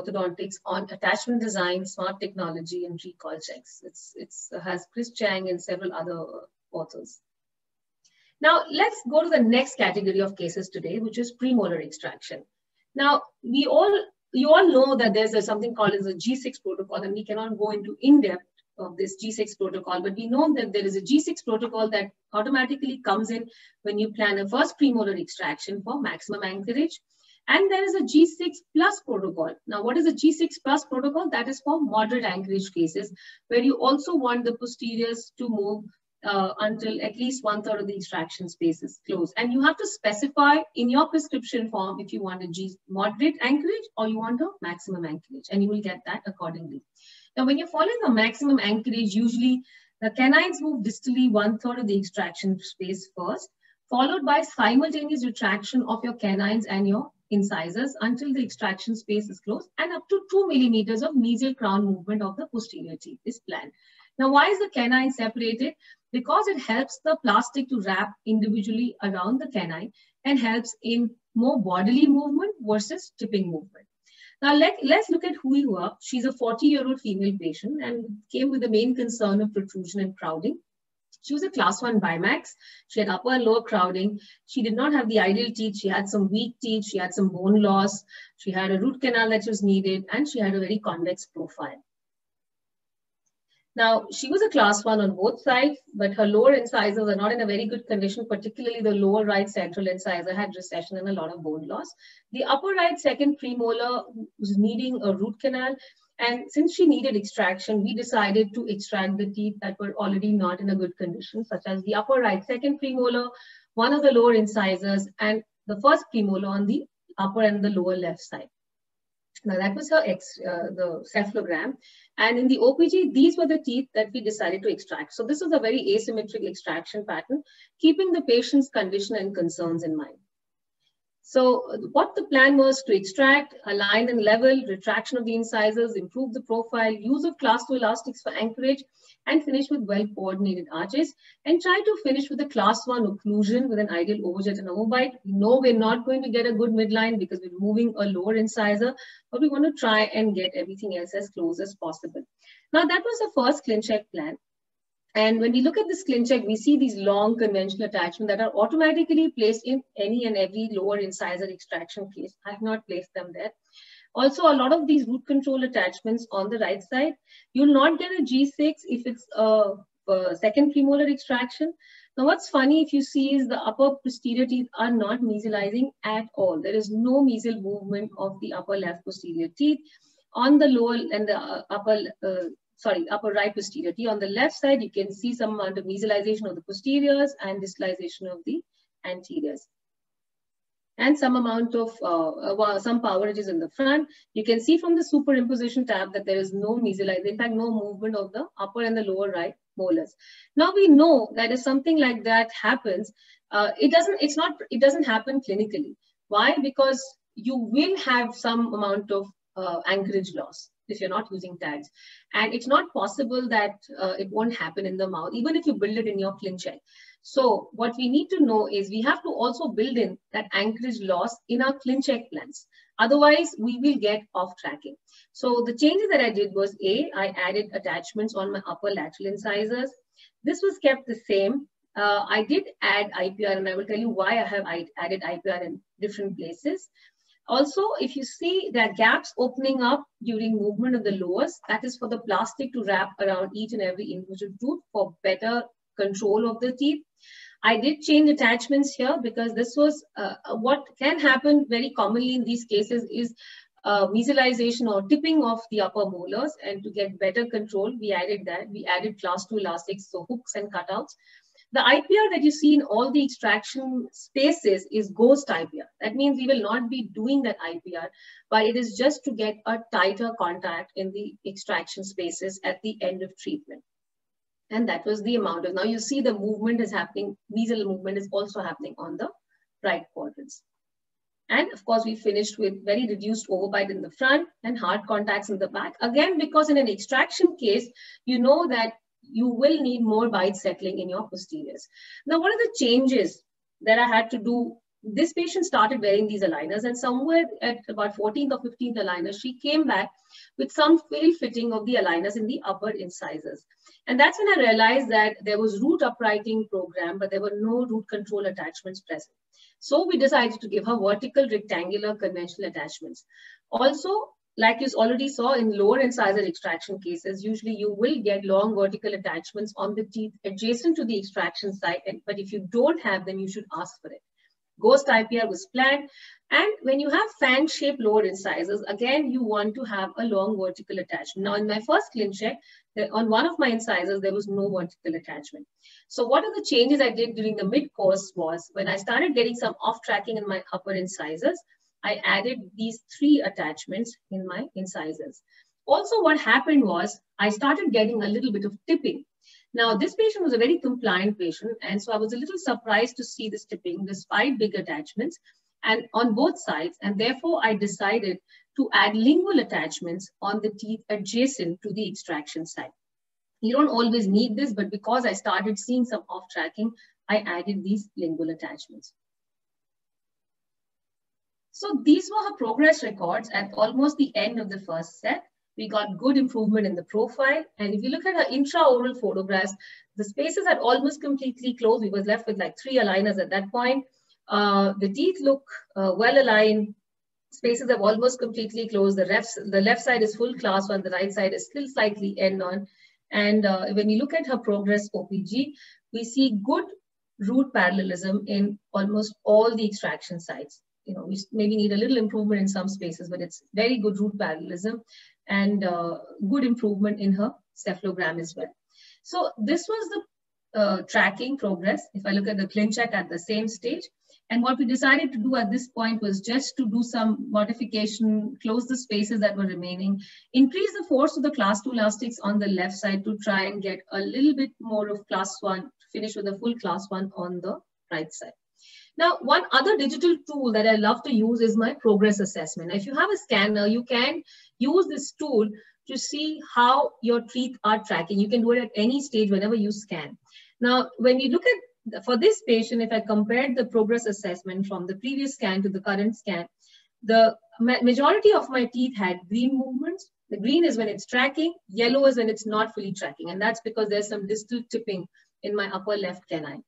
orthodontics on attachment design, smart technology, and recall checks. It has Chris Chang and several other authors. Now, let's go to the next category of cases today, which is premolar extraction. Now, you all know that there's something called as a G6 protocol, and we cannot go into in-depth of this G6 protocol, but we know that there is a G6 protocol that automatically comes in when you plan a first premolar extraction for maximum anchorage. And there is a G6 plus protocol. Now, what is a G6 plus protocol? That is for moderate anchorage cases, where you also want the posteriors to move until at least 1/3 of the extraction space is closed. And you have to specify in your prescription form if you want a moderate anchorage or you want a maximum anchorage, and you will get that accordingly. Now, when you're following a maximum anchorage, usually the canines move distally 1/3 of the extraction space first, followed by simultaneous retraction of your canines and your incisors until the extraction space is closed, and up to 2 millimeters of mesial crown movement of the posterior teeth is planned. Now, why is the canine separated? Because it helps the plastic to wrap individually around the canine and helps in more bodily movement versus tipping movement. Now, let's look at who you are. She's a 40-year-old female patient and came with the main concern of protrusion and crowding. She was a class 1 Bimax. She had upper and lower crowding. She did not have the ideal teeth. She had some weak teeth. She had some bone loss. She had a root canal that was needed, and she had a very convex profile. Now, she was a class 1 on both sides, but her lower incisors are not in a very good condition, particularly the lower right central incisor had recession and a lot of bone loss. The upper right second premolar was needing a root canal. And since she needed extraction, we decided to extract the teeth that were already not in a good condition, such as the upper right second premolar, one of the lower incisors, and the first premolar on the upper and the lower left side. Now, that was her the cephalogram. And in the OPG, these were the teeth that we decided to extract. So this was a very asymmetric extraction pattern, keeping the patient's condition and concerns in mind. So what the plan was to extract, align and level, retraction of the incisors, improve the profile, use of class 2 elastics for anchorage, and finish with well-coordinated arches, and try to finish with a class 1 occlusion with an ideal overjet and overbite. We know we're not going to get a good midline because we're removing a lower incisor, but we want to try and get everything else as close as possible. Now, that was the first ClinCheck plan. And when we look at this ClinCheck, we see these long conventional attachments that are automatically placed in any and every lower incisor extraction case. I have not placed them there. Also, a lot of these root control attachments on the right side, you'll not get a G6 if it's a second premolar extraction. Now, what's funny if you see is the upper posterior teeth are not mesializing at all. There is no mesial movement of the upper left posterior teeth. On the lower and the upper right posterior teeth. On the left side, you can see some amount of mesialization of the posteriors and distalization of the anteriors. And some amount of, some power ridges in the front. You can see from the superimposition tab that there is no mesialization, in fact, no movement of the upper and the lower right molars. Now we know that if something like that happens, it doesn't happen clinically. Why? Because you will have some amount of anchorage loss if you're not using tags. And it's not possible that it won't happen in the mouth, even if you build it in your ClinCheck. So what we need to know is we have to also build in that anchorage loss in our ClinCheck plans. Otherwise, we will get off tracking. So the changes that I did was I added attachments on my upper lateral incisors. This was kept the same. I did add IPR, and I will tell you why I have added IPR in different places. Also, if you see there are gaps opening up during movement of the lowers, that is for the plastic to wrap around each and every individual tooth for better control of the teeth. I did change attachments here because this was what can happen very commonly in these cases is mesialization or tipping of the upper molars, and to get better control, we added that. We added class 2 elastics, so hooks and cutouts. The IPR that you see in all the extraction spaces is ghost IPR. That means we will not be doing that IPR, but it is just to get a tighter contact in the extraction spaces at the end of treatment. And that was the amount of, now you see the movement is happening, mesial movement is also happening on the right quadrants. And of course, we finished with very reduced overbite in the front and hard contacts in the back. Again, because in an extraction case, you know that you will need more bite settling in your posteriors. Now, what are the changes that I had to do this patient started wearing these aligners, and somewhere at about 14th or 15th aligners, she came back with some fail fitting of the aligners in the upper incisors. And that's when I realized that there was root uprighting program, but there were no root control attachments present. So we decided to give her vertical rectangular conventional attachments. Also, like you already saw in lower incisor extraction cases, usually you will get long vertical attachments on the teeth adjacent to the extraction site. But if you don't have them, you should ask for it. Ghost IPR was planned. And when you have fan-shaped lower incisors, again, you want to have a long vertical attachment. Now, in my first ClinCheck, on one of my incisors, there was no vertical attachment. So what are the changes I did during the mid-course was, when I started getting some off-tracking in my upper incisors, I added these 3 attachments in my incisors. Also, what happened was I started getting a little bit of tipping. Now, this patient was a very compliant patient, and so I was a little surprised to see this tipping despite big attachments and on both sides, and therefore I decided to add lingual attachments on the teeth adjacent to the extraction site. You don't always need this, but because I started seeing some off-tracking, I added these lingual attachments. So these were her progress records at almost the end of the first set. We got good improvement in the profile. And if you look at her intraoral photographs, the spaces had almost completely closed. We were left with like 3 aligners at that point. The teeth look well aligned. Spaces have almost completely closed. The left side is full class 1, the right side is still slightly end on. And when you look at her progress OPG, we see good root parallelism in almost all the extraction sites. You know, we maybe need a little improvement in some spaces, but it's very good root parallelism and good improvement in her cephalogram as well. So this was the tracking progress. If I look at the ClinCheck at the same stage, and what we decided to do at this point was just to do some modification, close the spaces that were remaining, increase the force of the class 2 elastics on the left side to try and get a little bit more of class 1, finish with a full class 1 on the right side. Now, one other digital tool that I love to use is my progress assessment. If you have a scanner, you can use this tool to see how your teeth are tracking. You can do it at any stage whenever you scan. Now, when you look at, for this patient, if I compared the progress assessment from the previous scan to the current scan, the majority of my teeth had green movements. The green is when it's tracking, yellow is when it's not fully tracking. And that's because there's some distal tipping in my upper left canine.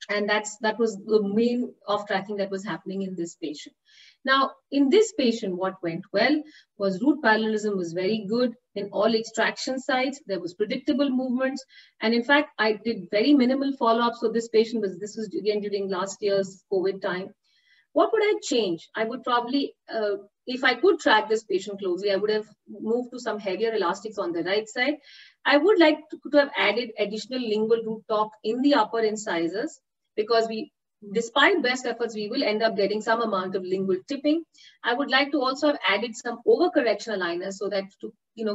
And that was the main off-tracking that was happening in this patient. Now, in this patient, what went well was root parallelism was very good in all extraction sites. There was predictable movements. And in fact, I did very minimal follow-ups for this patient. This was again during last year's COVID time. What would I change? I would probably, if I could track this patient closely, I would have moved to some heavier elastics on the right side. I would like to have added additional lingual root torque in the upper incisors, because despite best efforts, we will end up getting some amount of lingual tipping. I would like to also have added some overcorrection aligners so that to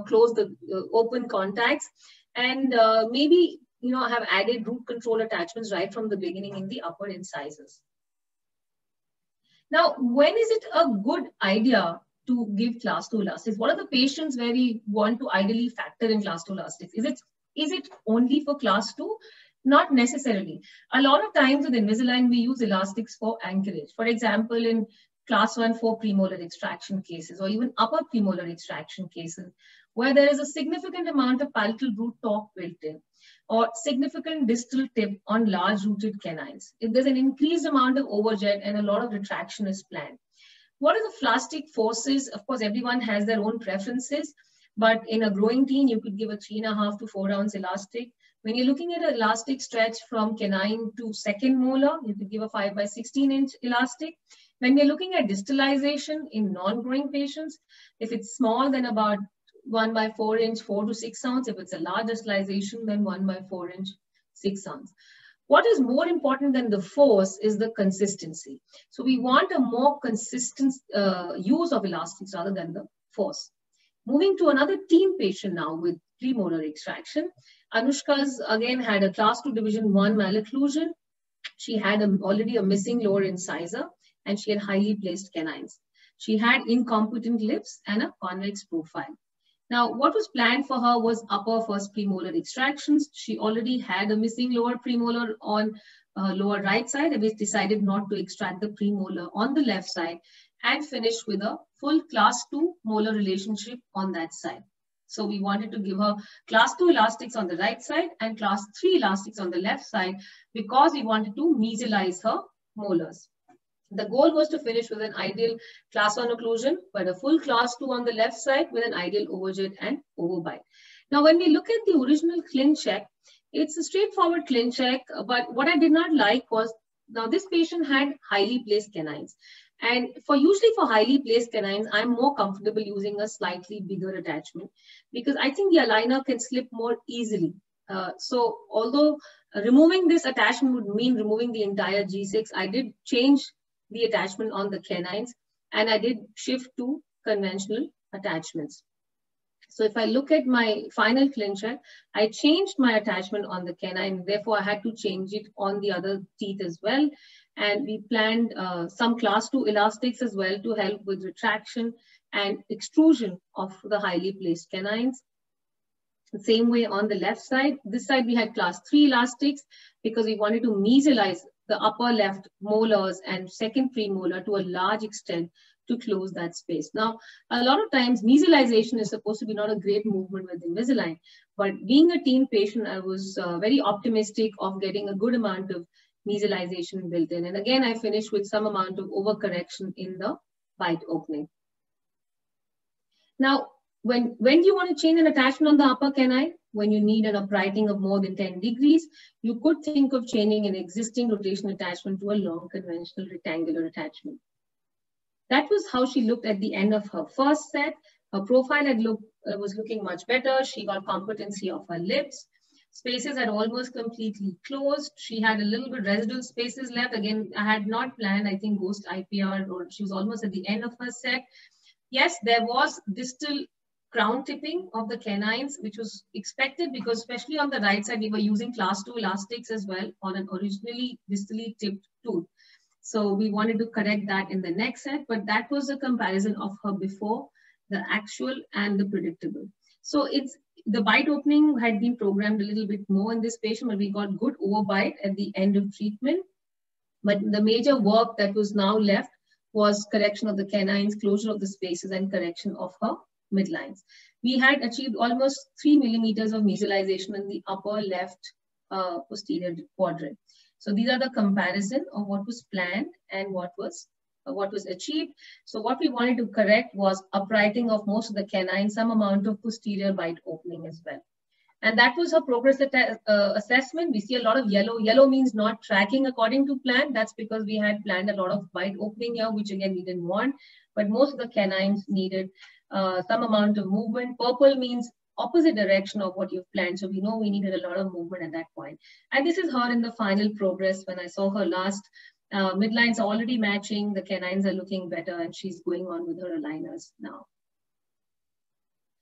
close the open contacts, and maybe have added root control attachments right from the beginning in the upper incisors. Now, when is it a good idea to give class 2 elastics? What are the patients where we want to ideally factor in class 2 elastics? Is it only for class 2? Not necessarily. A lot of times with Invisalign, we use elastics for anchorage. For example, in class 1 for premolar extraction cases, or even upper premolar extraction cases, where there is a significant amount of palatal root torque built in, or significant distal tip on large rooted canines. If there's an increased amount of overjet and a lot of retraction is planned. What are the plastic forces? Of course, everyone has their own preferences, but in a growing teen, you could give a 3.5 to 4 ounce elastic. When you're looking at an elastic stretch from canine to second molar, you could give a 5 by 16 inch elastic. When we're looking at distalization in non-growing patients, if it's small, then about 1 by 4 inch, 4 to 6 ounce. If it's a large distalization, then 1 by 4 inch, 6 ounce. What is more important than the force is the consistency. So we want a more consistent use of elastics rather than the force. Moving to another teen patient now with premolar extraction. Anushka's again had a class 2 division 1 malocclusion. She had already a missing lower incisor, and she had highly placed canines. She had incompetent lips and a convex profile. Now, what was planned for her was upper first premolar extractions. She already had a missing lower premolar on lower right side, we decided not to extract the premolar on the left side and finish with a full class 2 molar relationship on that side. So we wanted to give her class 2 elastics on the right side and class 3 elastics on the left side because we wanted to mesialize her molars. The goal was to finish with an ideal class 1 occlusion, but a full class 2 on the left side with an ideal overjet and overbite. Now, when we look at the original ClinCheck, it's a straightforward ClinCheck, but what I did not like was, now this patient had highly placed canines. And usually for highly placed canines, I'm more comfortable using a slightly bigger attachment because I think the aligner can slip more easily. So although removing this attachment would mean removing the entire G6, I did change the attachment on the canines and I did shift to conventional attachments. So if I look at my final ClinCheck, I changed my attachment on the canine. Therefore, I had to change it on the other teeth as well. And we planned some class 2 elastics as well to help with retraction and extrusion of the highly placed canines. The same way on the left side, this side we had class 3 elastics because we wanted to mesialize the upper left molars and second premolar to a large extent to close that space. Now, a lot of times mesialization is supposed to be not a great movement with Invisalign, but being a teen patient, I was very optimistic of getting a good amount of mesialization built in. And again, I finished with some amount of overcorrection in the bite opening. Now, when do you want to change an attachment on the upper canine? When you need an uprighting of more than 10 degrees, you could think of changing an existing rotation attachment to a long conventional rectangular attachment. That was how she looked at the end of her first set. Her profile was looking much better. She got competency of her lips. Spaces had almost completely closed. She had a little bit residual spaces left. Again, I had not planned, I think, ghost IPR, or she was almost at the end of her set. Yes, there was distal crown tipping of the canines, which was expected because especially on the right side, we were using class 2 elastics as well on an originally distally tipped tooth. So we wanted to correct that in the next set, but that was a comparison of her before, the actual and the predictable. So the bite opening had been programmed a little bit more in this patient, but we got good overbite at the end of treatment. But the major work that was now left was correction of the canines, closure of the spaces, and correction of her midlines. We had achieved almost 3 millimeters of mesialization in the upper left posterior quadrant. So these are the comparison of what was planned and what was achieved. So what we wanted to correct was uprighting of most of the canines, some amount of posterior bite opening as well. And that was her progress assessment. We see a lot of yellow. Yellow means not tracking according to plan. That's because we had planned a lot of bite opening here, which again we didn't want. But most of the canines needed some amount of movement. Purple means opposite direction of what you've planned. So we know we needed a lot of movement at that point. And this is her in the final progress. When I saw her last, midlines are already matching, the canines are looking better, and she's going on with her aligners now.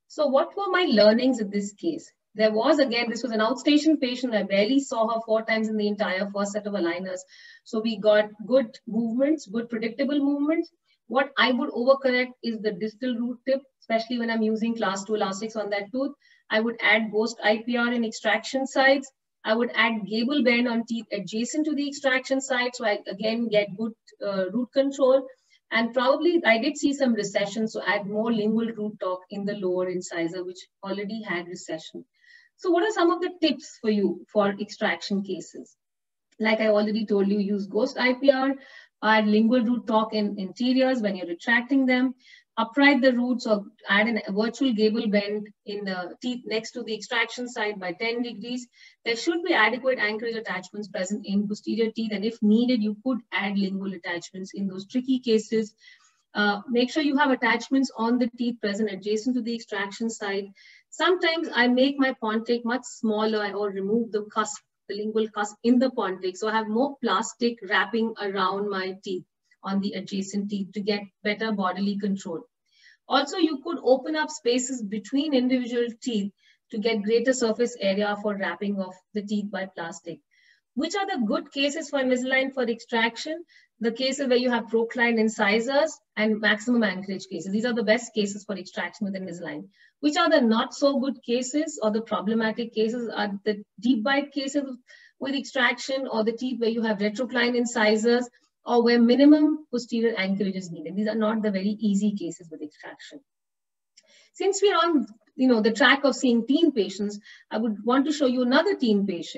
So what were my learnings in this case? There was, again, this was an outstation patient. I barely saw her 4 times in the entire first set of aligners. So we got good movements, good predictable movements. What I would overcorrect is the distal root tip, especially when I'm using class 2 elastics on that tooth. I would add ghost IPR in extraction sides. I would add gable bend on teeth adjacent to the extraction side. So I, again, get good root control. And probably I did see some recession. So add more lingual root torque in the lower incisor, which already had recession. So what are some of the tips for you for extraction cases? Like I already told you, use ghost IPR, add lingual root torque in interiors when you're retracting them, upright the roots or add a virtual gable bend in the teeth next to the extraction side by 10 degrees. There should be adequate anchorage attachments present in posterior teeth, and if needed, you could add lingual attachments in those tricky cases. Make sure you have attachments on the teeth present adjacent to the extraction side. Sometimes I make my Pontic much smaller or remove the cusp, the lingual cusp in the Pontic. So I have more plastic wrapping around my teeth on the adjacent teeth to get better bodily control. Also, you could open up spaces between individual teeth to get greater surface area for wrapping of the teeth by plastic. Which are the good cases for Invisalign for extraction? The cases where you have proclined incisors and maximum anchorage cases. These are the best cases for extraction with Invisalign. Which are the not so good cases or the problematic cases are the deep bite cases with extraction, or the teeth where you have retrocline incisors, or where minimum posterior anchorage is needed. These are not the very easy cases with extraction. Since we're on the track of seeing teen patients, I would want to show you another teen patient.